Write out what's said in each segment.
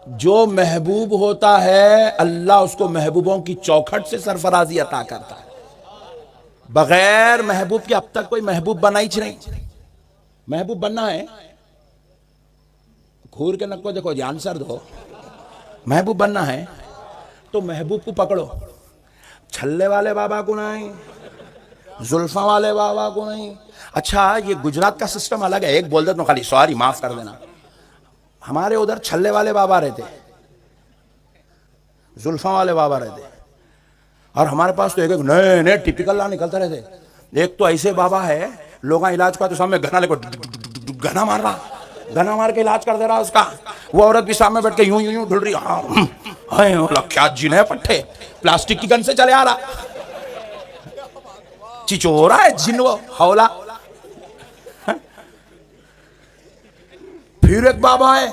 جو محبوب ہوتا ہے اللہ اس کو محبوبوں کی چوکھٹ سے سرفرازی عطا کرتا ہے. بغیر محبوب کے اب تک کوئی محبوب بنا ہی نہیں. محبوب بننا ہے گھور کے نکو دیکھو جی آنسر دو. محبوب بننا ہے تو محبوب کو پکڑو. چھلے والے بابا کو نہیں, زلفاں والے بابا کو نہیں. اچھا یہ گجرات کا سسٹم الگ ہے, ایک بول دیتا ہوں خالی, سوری معاف کر دینا. ہمارے ادھر چھلے والے بابا رہتے, زلفاں والے بابا رہتے, اور ہمارے پاس تو ایک نئے نئے ٹپیکل نکلتے رہتے. ایک تو ایسے بابا ہے لوگاں علاج کا تو سامنے گھنا لے کو گھنا مار رہا, گھنا مار کے علاج کر دے رہا اس کا. وہ عورت بھی سامنے بیٹھ کے یوں یوں یوں ڈھل رہی, کیا جن ہے پٹھے, پلاسٹک کی گن سے چلے آ رہا, چچورا ہے جن وہ ہولا. پھر ایک بابا ہے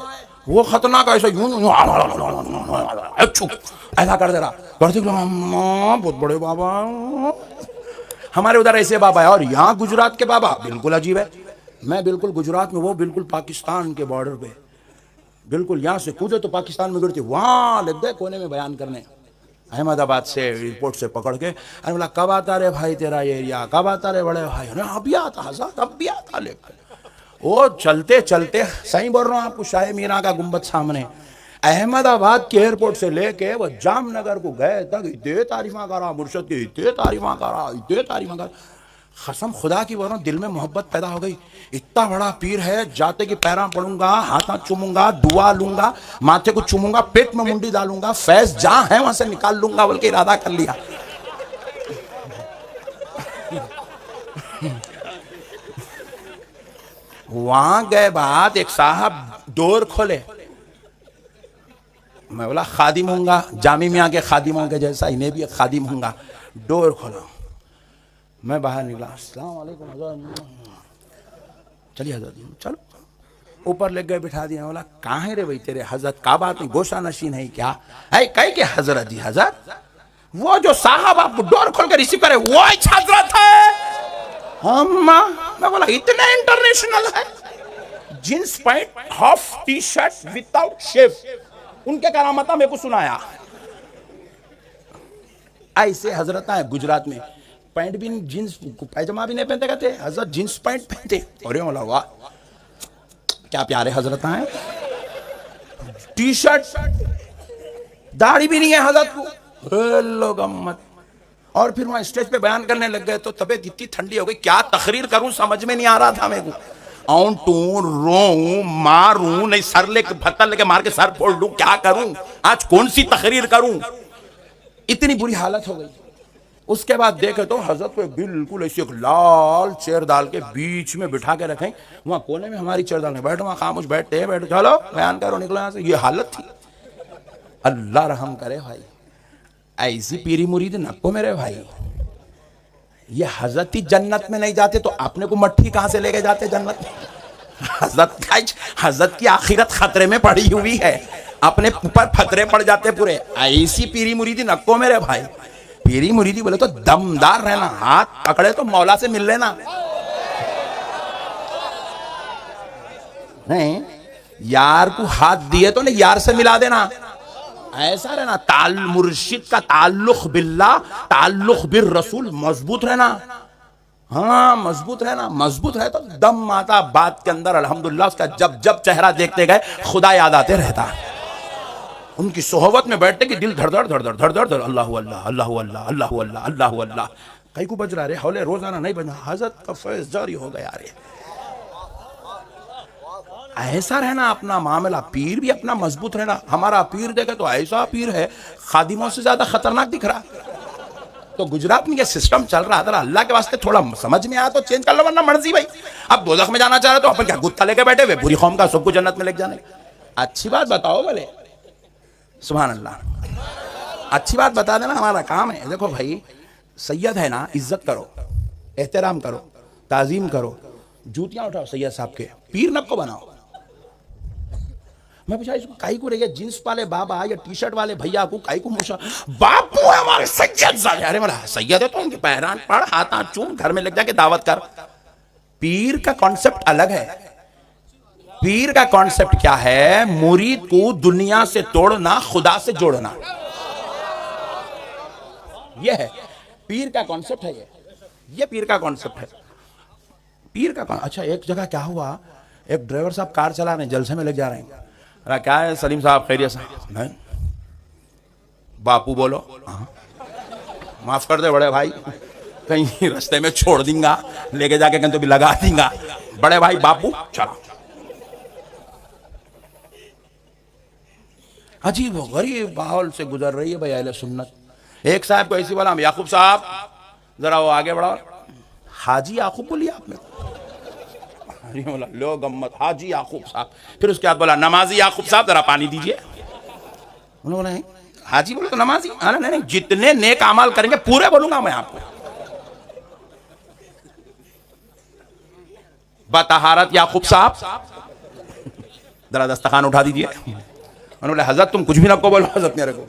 وہ خطرناک ایسا یوں ایسا کر دے رہا, بہت بڑے بابا. ہمارے ادھر ایسے بابا ہے. اور یہاں گجرات کے بابا بالکل عجیب ہے. میں بالکل گجرات میں, وہ بالکل پاکستان کے بارڈر پہ, بالکل یہاں سے کودے تو پاکستان میں گرتی, وہاں لگ گئے کونے میں بیان کرنے. احمد آباد سے ایئرپورٹ سے پکڑ کے, ارے بولا کب آتا رے بھائی تیرا یہ ایریا, کب آتا رے بڑے بھائی. ابھی آتا حضرت, اب بھی آتا. لے وہ چلتے چلتے, صحیح بول رہا ہوں آپ کو, شاہ میرا کا گنبد سامنے, احمد آباد کے ایئرپورٹ سے لے کے وہ جام نگر کو گئے تک اتنے تعریفاں کرا مرشد کی, اتنے تعریفاں کرا, اتنے تعریفاں کرا. قسم خدا کی بول رہا ہوں, دل میں محبت پیدا ہو گئی. اتنا بڑا پیر ہے, جاتے کی پیراں پڑوں گا, ہاتھاں چوموں گا, دعا لوں گا, ماتھے کو چوموں گا, پیٹ میں منڈی ڈالوں گا, فیض جہاں ہے وہاں سے نکال لوں گا بلکہ ارادہ کر لیا. وہاں گئے بعد ایک صاحب ڈور کھولے, میں بولا خادم ہوں گا, جامی میاں کے خادموں کے جیسا انہیں بھی ایک خادم ہوں گا. ڈور کھولا, میں باہر نکلا, السلام علیکم حضرت, چلیے حضرت چلو. اوپر لے گئے بٹھا دیا. بولا کہاں ہے رے بھائی تیرے حضرت, کا بات نہیں, گوشہ نشین ہے کیا ہے, کہے کہ حضرت جی حضرت, وہ جو صاحب آپ کو ڈور کھول کے ریسیو کرے وہ حضرت ہے. میں بولا اتنا انٹرنیشنل ہے. Jeans pant, half T shirt without shave, ان کے کرامتہ میں کو سنایا. ایسے حضرت ہیں گجرات میں, پینٹ بھی جینس پیجامہ بھی نہیں پہنتے, کہتے حضرت جینس پینٹ پہنتے. ارے مولا واہ کیا پیارے حضرت ہیں. ٹی شرٹ, داڑھی بھی نہیں ہے حضرت کو, لوگ امت. اور پھر وہاں اسٹیج پہ بیان کرنے لگ گئے تو طبیعت اتنی ٹھنڈی ہو گئی, کیا تقریر کروں سمجھ میں نہیں آ رہا تھا میرے کو. اونٹوں روؤں ماروں, نہیں سر لے کے پتھر لے کے مار کے سر پھوڑ لوں, کیا کروں آج, کون سی تقریر کروں. اتنی بری حالت ہو گئی. اس کے بعد دیکھے تو حضرت کو بالکل ایسی ایک لال چیئر ڈال کے بیچ میں بٹھا کے رکھیں, وہاں کونے میں ہماری چیئر ڈال کے بیٹھو, وہاں خاموش بیٹھتے ہیں, بیٹھو چلو بیان کرو, نکلو یہاں سے. یہ حالت تھی. اللہ رحم کرے بھائی, ایسی پیری مرید نکو میرے بھائی. یہ حضرت ہی جنت میں نہیں جاتے تو اپنے کو مٹھی کہاں سے لے کے جاتے جنت میں. حضرت کی آخرت خطرے میں پڑی ہوئی ہے, اپنے اوپر خطرے پڑ جاتے پورے. ایسی پیری مریدی نکو میرے بھائی. پیری مریدی بولے تو دمدار رہنا, ہاتھ پکڑے تو مولا سے مل لینا, نہیں یار کو ہاتھ دیے تو نہیں یار سے ملا دینا, ایسا رہنا. مرشد کا تعلق باللہ, تعلق بالرسول مضبوط رہنا. ہاں مضبوط رہنا, مضبوط ہے تو دم آتا بات کے اندر. الحمدللہ اس کا جب جب چہرہ دیکھتے گئے خدا یاد آتے رہتا. ان کی صحبت میں بیٹھتے کہ دل دھڑ دھڑ دھڑ دھڑ دھڑ دھڑ, اللہ اللہ اللہ اللہ اللہ اللہ اللہ اللہ. کئی کو بج رہا رہے حولے روزانہ نہیں بجنا, حضرت کا فیض جاری ہو گیا رہے. ایسا رہنا اپنا معاملہ. پیر بھی اپنا مضبوط رہنا. ہمارا پیر دیکھے تو ایسا پیر ہے خادموں سے زیادہ خطرناک دکھ رہا. تو گجرات میں یہ سسٹم چل رہا تھا, اللہ کے واسطے تھوڑا سمجھ میں آیا تو چینج کر لو, ورنہ مرضی بھائی. اب دوزخ میں جانا چاہ رہے تو اپن کیا گتا لے کے بیٹھے ہوئے, پوری قوم کا سب کو جنت میں لے جانے. اچھی بات بتاؤ بھلے, سبحان اللہ, اچھی بات بتا دینا ہمارا کام ہے. دیکھو بھائی, سید ہے نا, عزت کرو, احترام کرو, تعظیم کرو, جوتیاں اٹھاؤ سید صاحب کے, پیر نب کو بناؤ. میں پوچھا اس کو کائی کو رہے گا, جینس والے بابا یا ٹی شرٹ والے بھیا کو کائی کو موشا, باپو ہے ہمارے سید زادے. ارے ملا سید ہے تو ان کے پیران پڑھ, ہاتھاں چوم, گھر میں لگ جا کے دعوت کر. پیر کا کانسیپٹ الگ ہے. پیر کا کانسیپٹ کیا ہے؟ مرید کو دنیا سے توڑنا، خدا سے جوڑنا، یہ ہے پیر کا کانسیپٹ ہے۔ یہ پیر کا کانسیپٹ ہے، پیر کا اچھا ایک جگہ کیا ہوا، ایک ڈرائیور صاحب کار چلا رہے ہیں، جلسے میں لے جا رہے ہیں، کیا ہے سلیم صاحب خیریت صاحب؟ نہیں باپو بولو، معاف کر دے بڑے بھائی، کہیں رستے میں چھوڑ دیں گا، لے کے جا کے کہیں تو بھی لگا دیں گا، بڑے بھائی باپو چلا۔ عجیب و غریب ماحول سے گزر رہی ہے بھائی اہل سنت۔ ایک صاحب کو ایسی بولا، یعقوب صاحب ذرا وہ آگے بڑھا، حاجی یعقوب بولی آپ نے؟ لو گمت حاجی یعقوب صاحب۔ پھر اس کے بعد بولا نمازی یعقوب صاحب ذرا پانی دیجئے۔ انہوں نے بولا حاجی بولے تو نمازی؟ نہیں، جتنے نیک اعمال کریں گے پورے بولوں گا میں آپ کو۔ بطہارت یعقوب صاحب ذرا دسترخوان اٹھا دیجئے۔ انہوں نے بولا حضرت تم کچھ بھی نہ کو بولو، حضرت میرے کو۔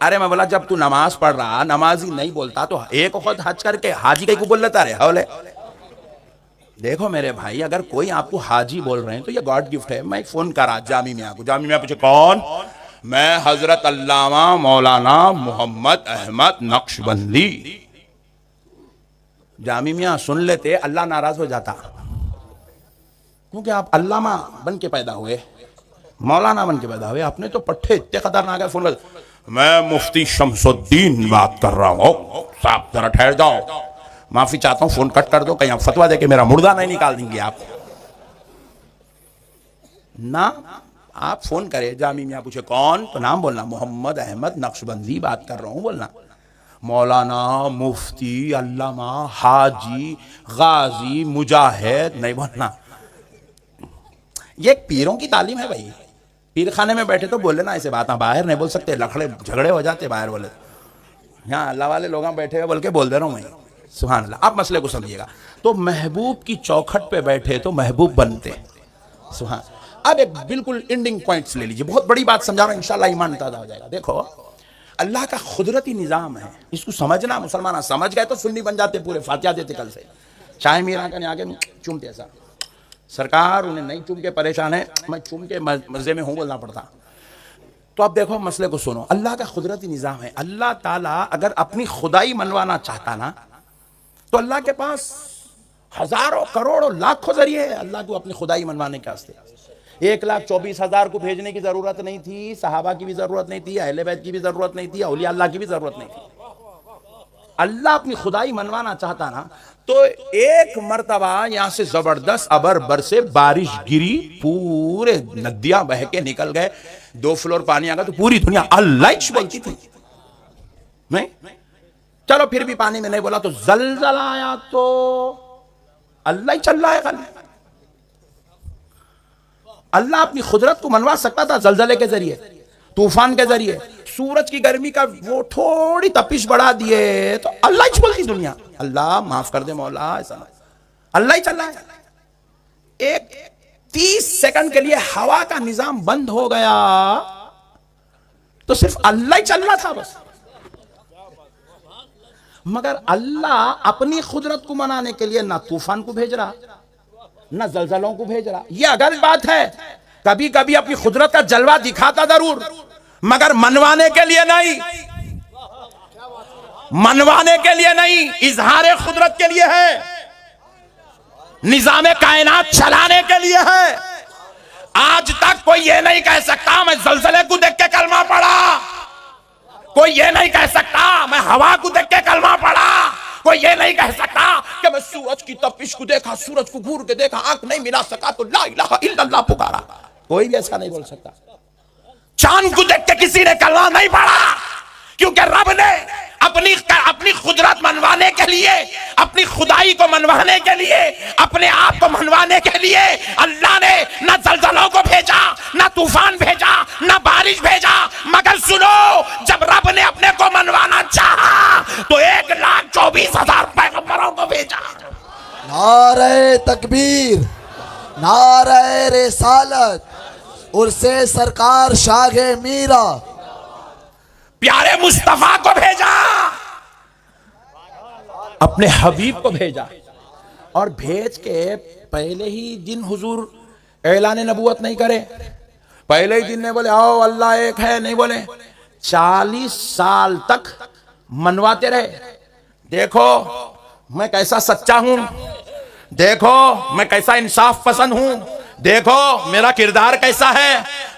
ارے میں بولا جب تو نماز پڑھ رہا، نمازی نہیں بولتا تو ایک وقت حج کر کے حاجی کہیں کو بول لیتا رہے حولے۔ دیکھو میرے بھائی، اگر کوئی آپ کو حاجی بول رہے ہیں تو یہ گاڈ گفٹ ہے۔ میں فون کرا جامع میاں کو، جامع میاں پوچھے کون؟ میں حضرت علامہ مولانا محمد احمد نقشبندی۔ جامع میاں سن لیتے، اللہ ناراض ہو جاتا، کیونکہ آپ علامہ بن کے پیدا ہوئے، مولانا بن کے پیدا ہوئے، آپ نے تو پٹھے اتنے خطرناک ہے۔ فون کر، میں مفتی شمس الدین بات کر رہا ہوں، صاحب ذرا ٹھہر جاؤ، معافی چاہتا ہوں، فون کٹ کر دو، کہیں آپ فتویٰ دے کے میرا مردہ نہیں نکال دیں گے آپ نہ۔ آپ فون کرے، جامع میاں پوچھے کون، تو نام بولنا، محمد احمد نقشبندی بات کر رہا ہوں بولنا، مولانا مفتی علامہ حاجی غازی مجاہد نہیں بولنا۔ یہ ایک پیروں کی تعلیم ہے بھائی۔ پیر خانے میں بیٹھے تو بولے نا ایسے باتاں، باہر نہیں بول سکتے، لکھڑے جھگڑے ہو جاتے باہر بولے۔ یہاں اللہ والے لوگاں بیٹھے ہوئے بول کے بول دے رہا ہوں میں، سبحان اللہ۔ آپ مسئلے کو سمجھیے گا، تو محبوب کی چوکھٹ پہ بیٹھے تو محبوب بنتے، سبحان۔ اب ایک بالکل انڈنگ پوائنٹس لے لیجئے، بہت بڑی بات سمجھا رہا ہوں، انشاءاللہ ایمان تازہ ہو جائے گا۔ دیکھو اللہ کا قدرتی نظام ہے، اس کو سمجھنا، مسلمان سمجھ گئے تو سنی بن جاتے، پورے فاتحہ دیتے کل سے۔ چائے میرا کنے آگے چومتے ایسا، سرکار انہیں نہیں چوم کے پریشان ہے، میں چوم کے مزے میں ہوں بولنا پڑتا۔ تو اب دیکھو مسئلے کو سنو، اللہ کا قدرتی نظام ہے۔ اللہ تعالیٰ اگر اپنی خدائی منوانا چاہتا نا تو اللہ کے پاس ہزاروں کروڑوں لاکھوں ذریعے ہے اللہ کو اپنی خدائی منوانے کے واسطے۔ 1,24,000 کو بھیجنے کی ضرورت نہیں تھی، صحابہ کی بھی ضرورت نہیں تھی، اہل بیت کی بھی ضرورت نہیں تھی، اولیاء اللہ کی بھی ضرورت نہیں تھی۔ اللہ اپنی خدائی منوانا چاہتا نا تو ایک مرتبہ یہاں سے زبردست ابر برسے، بارش گری، پورے ندیاں بہہ کے نکل گئے، 2 فلور پانی آ گیا تو پوری دنیا اللہ بولتی تھی۔ نہیں چلو پھر بھی پانی میں نہیں بولا تو زلزلہ آیا تو اللہ ہی چل رہا ہے خالی۔ اللہ اپنی قدرت کو منوا سکتا تھا زلزلے کے ذریعے، طوفان کے ذریعے، سورج کی گرمی کا وہ تھوڑی تپش بڑھا دیے تو اللہ ہی بولتی دنیا، اللہ معاف کر دے مولا، ایسا اللہ ہی چل رہا ہے۔ ایک 30 سیکنڈ کے لیے ہوا کا نظام بند ہو گیا تو صرف اللہ ہی چل رہا تھا بس۔ مگر اللہ اپنی قدرت کو منانے کے لیے نہ طوفان کو بھیج رہا نہ زلزلوں کو بھیج رہا۔ یہ اگر بات ہے، کبھی کبھی اپنی قدرت کا جلوہ دکھاتا ضرور، مگر منوانے کے لیے نہیں، منوانے کے لیے نہیں، اظہار قدرت کے لیے ہے، نظام کائنات چلانے کے لیے ہے۔ آج تک کوئی یہ نہیں کہہ سکتا میں زلزلے کو دیکھ کے کلمہ پڑھا، کوئی یہ نہیں کہہ سکتا میں ہوا کو دیکھ کے کلمہ پڑھا، کوئی یہ نہیں کہہ سکتا کہ میں سورج کی تپش کو دیکھا، سورج کو گھور کے دیکھا، آنکھ نہیں ملا سکا تو لا الہ الا اللہ پکارا۔ کوئی بھی ایسا نہیں بول سکتا۔ چاند کو دیکھ کے کسی نے کلمہ نہیں پڑھا، کیونکہ رب نے اپنی قدرت منوانے کے لیے، اپنی خدائی کو منوانے کے لیے، اپنے آپ کو منوانے کے لیے اللہ نے نہ زلزلوں کو بھیجا، نہ طوفان بھیجا، نہ بارش بھیجا، مگر سنو جب رب نے اپنے کو منوانا چاہا تو 1,24,000 پیغمبروں کو بھیجا۔ نعرہ تکبیر، نعرہ رسالت، عرص سرکار شاہ میرا، پیارے مصطفیٰ کو بھیجا، اپنے حبیب کو بھیجا، اور بھیج کے پہلے ہی دن حضور اعلان نبوت نہیں کرے, پہلے ہی دن میں بولے آؤ اللہ ایک ہے, نہیں بولے, 40 سال تک منواتے رہے. دیکھو میں کیسا سچا ہوں, دیکھو میں کیسا انصاف پسند ہوں, دیکھو میرا کردار کیسا ہے,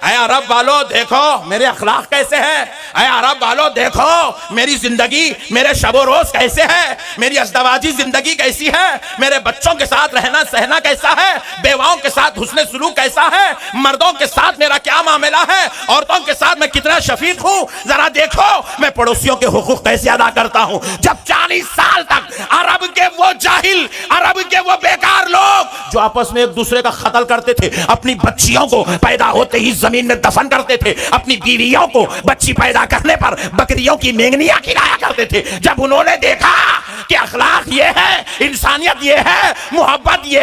اے عرب والو دیکھو میرے اخلاق کیسے ہیں, اے عرب والو دیکھو میری زندگی, میرے شب و روز کیسے ہے, میری ازدواجی زندگی کیسی ہے, میرے بچوں کے ساتھ رہنا سہنا کیسا ہے, بیواؤں کے ساتھ حسن سلوک کیسا ہے, مردوں کے ساتھ میرا کیا معاملہ ہے, عورتوں کے ساتھ میں کتنا شفیق ہوں, ذرا دیکھو میں پڑوسیوں کے حقوق کیسے ادا کرتا ہوں. جب 40 سال تک عرب کے وہ جاہل, عرب کے وہ بیکار لوگ جو آپس میں ایک دوسرے کا قتل کرتے تھے, اپنی بچیوں کو پیدا ہوتے ہی زمین میں دفن کرتے تھے, اپنی بیویوں کو بچی پیدا کرنے پر بکریوں کی مینگنیاں کھلایا کرتے تھے, جب انہوں نے دیکھا کہ اخلاق یہ ہے, انسانیت یہ ہے, محبت یہ